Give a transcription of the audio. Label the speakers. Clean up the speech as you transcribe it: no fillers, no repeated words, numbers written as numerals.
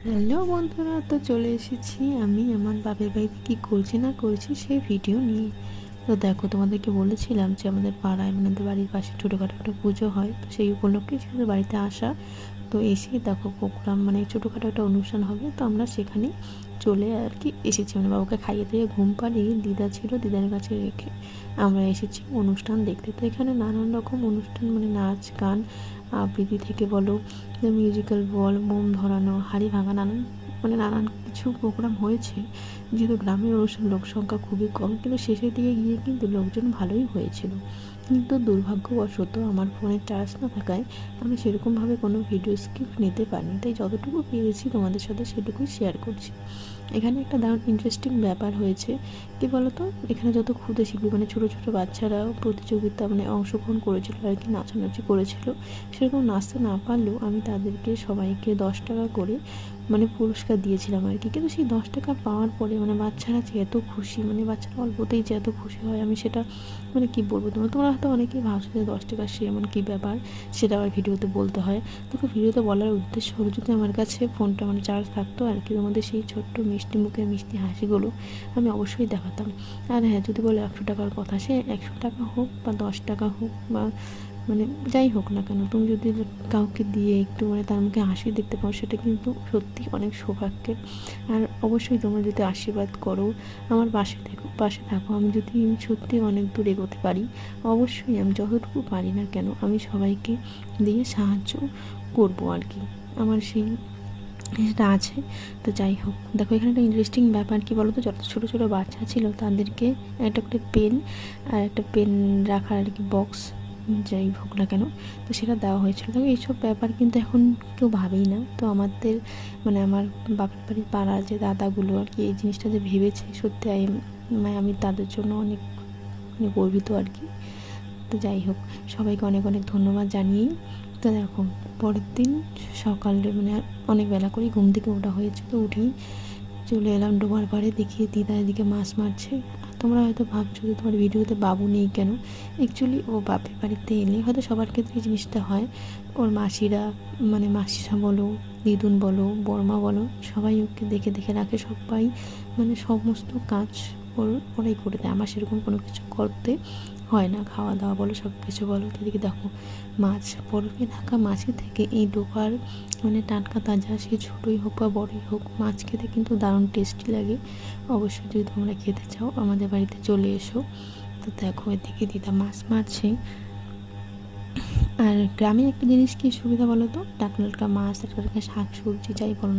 Speaker 1: Hello বন্ধুরা, তো চলে এসেছি আমি আমার বাপের বাড়িতে কী করছি না করছি সেই ভিডিও নিয়ে। তো দেখো, তোমাদেরকে বলেছিলাম যে আমাদের পাড়ায় মানে আমাদের বাড়ির পাশে ছোটোখাটো একটা পুজো হয়, তো সেই উপলক্ষে সেদের বাড়িতে আসা। তো এসেই দেখো প্রোগ্রাম মানে ছোটোখাটো একটা অনুষ্ঠান হবে, তো আমরা সেখানে চলে আর কি এসেছি। মানে বাবুকে খাইয়ে দিয়ে ঘুম পাড়িয়ে দিদা ছিল, দিদার কাছে রেখে আমরা এসেছি অনুষ্ঠান দেখতে। তো এখানে নানান রকম অনুষ্ঠান মানে নাচ গান আবৃত্তি থেকে বলো, মিউজিক্যাল বল, মোম ধরানো, হাঁড়ি ভাঙা, নানান কিছু প্রোগ্রাম হয়েছে। যেহেতু গ্রামের অনুষ্ঠান লোক সংখ্যা খুবই কম, কিন্তু শেষের দিকে গিয়ে কিন্তু লোকজন ভালোই হয়েছিল। কিন্তু দুর্ভাগ্যবশত আমার ফোনে চার্জ না থাকায় আমি সেরকমভাবে কোনো ভিডিও স্ক্রিপ্ট নিতে পারিনি, তাই যতটুকু পেরেছি তোমাদের সাথে সেটুকুই শেয়ার করছি। এখানে একটা দারুণ ইন্টারেস্টিং ব্যাপার হয়েছে, কী বলতো, এখানে যত ক্ষুদে শিল্পী মানে ছোটো ছোটো বাচ্চারাও প্রতিযোগিতা মানে অংশগ্রহণ করেছিল আর কি, নাচানাচি করেছিল। সেরকম নাচতে না পারলেও আমি তাদেরকে সবাইকে 10 টাকা করে মানে পুরস্কার দিয়েছিলাম আর কি। কিন্তু সেই 10 টাকা পাওয়ার পরে মানে বাচ্চারা যে এত খুশি, মানে বাচ্চারা অল্পতেই যে এত খুশি হয়, আমি সেটা মানে কী বলবো, তোমরা হয়তো অনেকেই ভাবছো যে 10 টাকা সে এমন কী ব্যাপার, সেটা আবার ভিডিওতে বলতে হয়। তোকে ভিডিওতে বলার উদ্দেশ্য হলো, যদি আমার কাছে ফোনটা মানে চার্জ থাকতো আর কি, তোমাদের সেই ছোট্ট মিষ্টি মুখের মিষ্টি হাসিগুলো আমি অবশ্যই দেখাতাম। আর হ্যাঁ, যদি বলে 100 টাকার কথা, সে 100 টাকা হোক বা 10 টাকা হোক বা মানে যাই হোক না কেন, তুমি যদি কাউকে দিয়ে একটু মানে তার মুখে হাসি দেখতে পাও, সেটা কিন্তু সত্যি অনেক সৌভাগ্যের। আর অবশ্যই তোমরা যদি আশীর্বাদ করো, আমার পাশে থাকো, আমি যদি সত্যি অনেক দূর এগোতে পারি, অবশ্যই আমি যতটুকু পারি না কেন আমি সবাইকে দিয়ে সাহায্য করবো আর কি, আমার সেই এটা আছে। তো যাই হোক, দেখো এখানে একটা ইন্টারেস্টিং ব্যাপার কী বলো তো, যত ছোটো ছোটো বাচ্চা ছিল তাদেরকে একটা করে পেন আর একটা পেন রাখার আর কি বক্স, যাই হোক না কেন, তো সেটা দেওয়া হয়েছিল। তো এইসব ব্যাপার কিন্তু এখন কেউ ভাবেই না। তো আমাদের মানে আমার বাপের বাড়ির পাড়ার যে দাদাগুলো আর কি এই জিনিসটা যে ভেবেছে, সত্যি আমি তাদের জন্য অনেক মানে গর্বিত আর কি। তো যাই হোক, সবাইকে অনেক অনেক ধন্যবাদ জানিয়েই তো দেখো পরের দিন সকালে মানে অনেক বেলা করেই ঘুম থেকে ওঠা হয়েছে। তো উঠেই চলে এলাম ডোবার পাড়ে, দেখি দিদা এদিকে মাছ মারছে। আর তোমরা হয়তো ভাবছো যে তোমার ভিডিওতে বাবু নেই কেন। অ্যাকচুয়ালি ও বাপের বাড়িতে এলে হয়তো সবার ক্ষেত্রে এই জিনিসটা হয়, ওর মাসিরা মানে মাসিরা বলো, দিদুন বলো, বর্মা বলো, সবাই ওকে দেখে দেখে রাখে। সবাই মানে সমস্ত কাজ ওরাই করে দেয়, আমার সেরকম কোনো কিছু করতে হয় না। খাওয়া দাওয়া বলো, সব কিছু বলো। তো এদিকে দেখো মাছ, বরফে থাকা মাছের থেকে এই ডোবার মানে টাটকা তাজা, সে ছোটোই হোক বা বড়োই হোক, মাছ খেতে কিন্তু দারুণ টেস্টি লাগে। অবশ্যই যদি তোমরা খেতে চাও আমাদের বাড়িতে চলে এসো। তো দেখো এদিকে দিদা মাছ মারছে। আর গ্রামে একটা জিনিস কি সুবিধা বলো তো, টাটকা টাটকা মাছ, টাটকা টাটকা শাক সবজি যাই বলো না